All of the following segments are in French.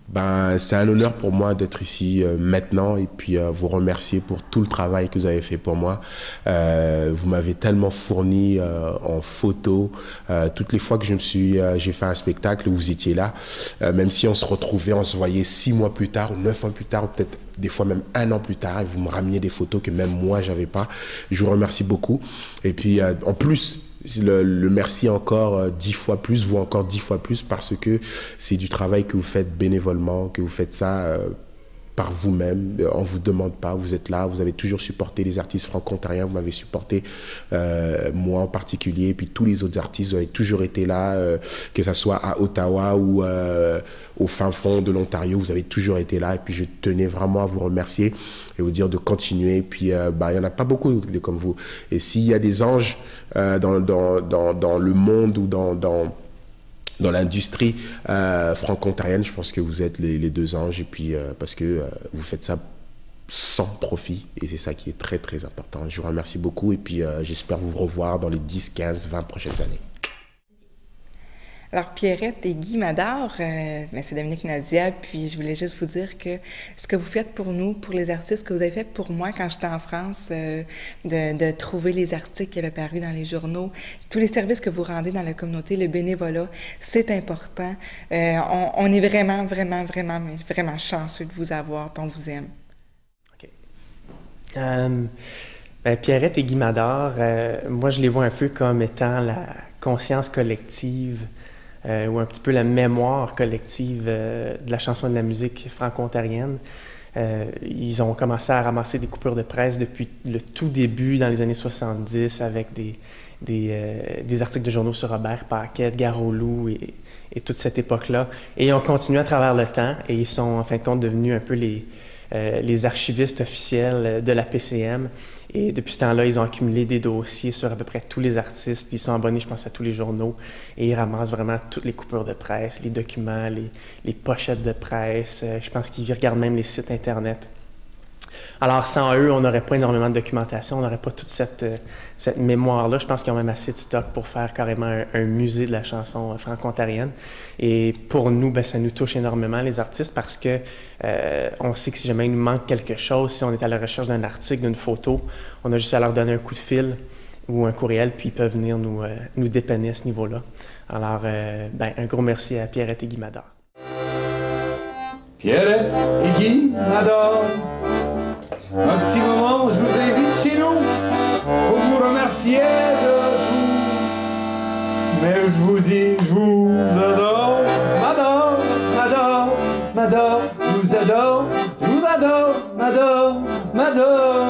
Ben, c'est un honneur pour moi d'être ici maintenant et puis vous remercier pour tout le travail que vous avez fait pour moi. Vous m'avez tellement fourni en photos. Toutes les fois que j'ai fait un spectacle, vous étiez là. Même si on se retrouvait, on se voyait 6 mois plus tard ou 9 ans plus tard ou peut-être des fois même 1 an plus tard et vous me rameniez des photos que même moi j'avais pas. Je vous remercie beaucoup. Et puis en plus, le merci encore 10 fois plus, vous encore 10 fois plus, parce que c'est du travail que vous faites bénévolement, que vous faites ça par vous-même, on ne vous demande pas, vous êtes là, vous avez toujours supporté les artistes franco-ontariens, vous m'avez supporté, moi en particulier, et puis tous les autres artistes, vous avez toujours été là, que ce soit à Ottawa ou au fin fond de l'Ontario, vous avez toujours été là, et puis je tenais vraiment à vous remercier et vous dire de continuer, et puis il n'y en a pas beaucoup comme vous, et s'il y a des anges dans le monde ou dans l'industrie franco-ontarienne, je pense que vous êtes les deux anges, et puis parce que vous faites ça sans profit, et c'est ça qui est très très important. Je vous remercie beaucoup, et puis j'espère vous revoir dans les 10, 15, 20 prochaines années. Alors, Pierrette et Guy m'adorent, c'est Dominique Nadia, puis je voulais juste vous dire que ce que vous faites pour nous, pour les artistes, que vous avez fait pour moi quand j'étais en France, de trouver les articles qui avaient paru dans les journaux, tous les services que vous rendez dans la communauté, le bénévolat, c'est important. On est vraiment, vraiment, vraiment, vraiment chanceux de vous avoir, puis on vous aime. OK. Pierrette et Guy m'adorent, moi je les vois un peu comme étant la conscience collective ou un petit peu la mémoire collective de la chanson et de la musique franco-ontarienne. Ils ont commencé à ramasser des coupures de presse depuis le tout début, dans les années 70, avec des articles de journaux sur Robert Paquet, Edgar Auloux et toute cette époque-là. Et ils ont continué à travers le temps et ils sont en fin de compte devenus un peu les archivistes officiels de la PCM. Et depuis ce temps-là, ils ont accumulé des dossiers sur à peu près tous les artistes. Ils sont abonnés, je pense, à tous les journaux. Et ils ramassent vraiment toutes les coupures de presse, les documents, les pochettes de presse. Je pense qu'ils regardent même les sites Internet. Alors, sans eux, on n'aurait pas énormément de documentation, on n'aurait pas toute cette mémoire-là. Je pense qu'ils ont même assez de stock pour faire carrément un musée de la chanson franco-ontarienne. Et pour nous, ça nous touche énormément, les artistes, parce que on sait que si jamais il nous manque quelque chose, si on est à la recherche d'un article, d'une photo, on a juste à leur donner un coup de fil ou un courriel, puis ils peuvent venir nous dépanner à ce niveau-là. Alors, un gros merci à Pierrette et Guy m'adorent. Pierrette et Guy m'adorent. Un petit moment, je vous invite chez nous pour vous remercier de tout. Mais je vous dis, je vous adore, m'adore, m'adore, m'adore, je vous adore, je vous adore, m'adore, m'adore.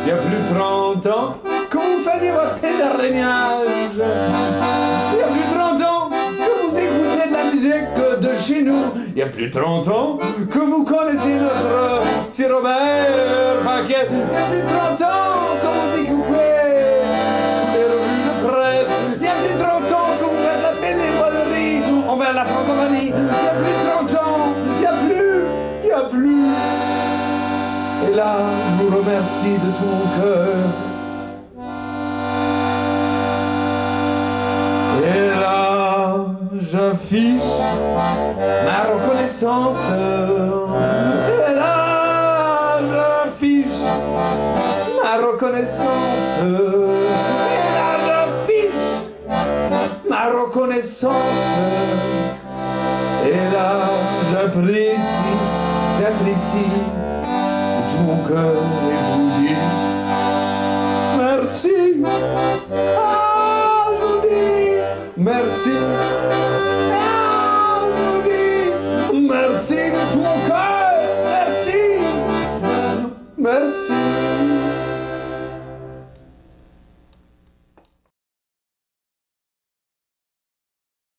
Il y a plus de 30 ans que vous faisiez votre pèlerinage. Il y a plus de 30 ans que vous écoutez de la musique de chez nous. Il y a plus de 30 ans que vous connaissez notre petit Robert Paquet. Il y a plus de 30 ans que vous découpez les revues de presse. Il y a plus de 30 ans que vous faites la bénévolerie envers la francophonie. Il y a plus de 30 ans, il y a plus. Et là, je vous remercie de tout mon cœur. Et là, j'affiche ma reconnaissance. Et là, j'affiche ma reconnaissance. Et là, j'affiche ma reconnaissance. Et là, j'apprécie de tout mon cœur et je vous dis merci. Ah, je vous dis merci. Ah, je vous dis merci de tout mon cœur. Merci. Merci.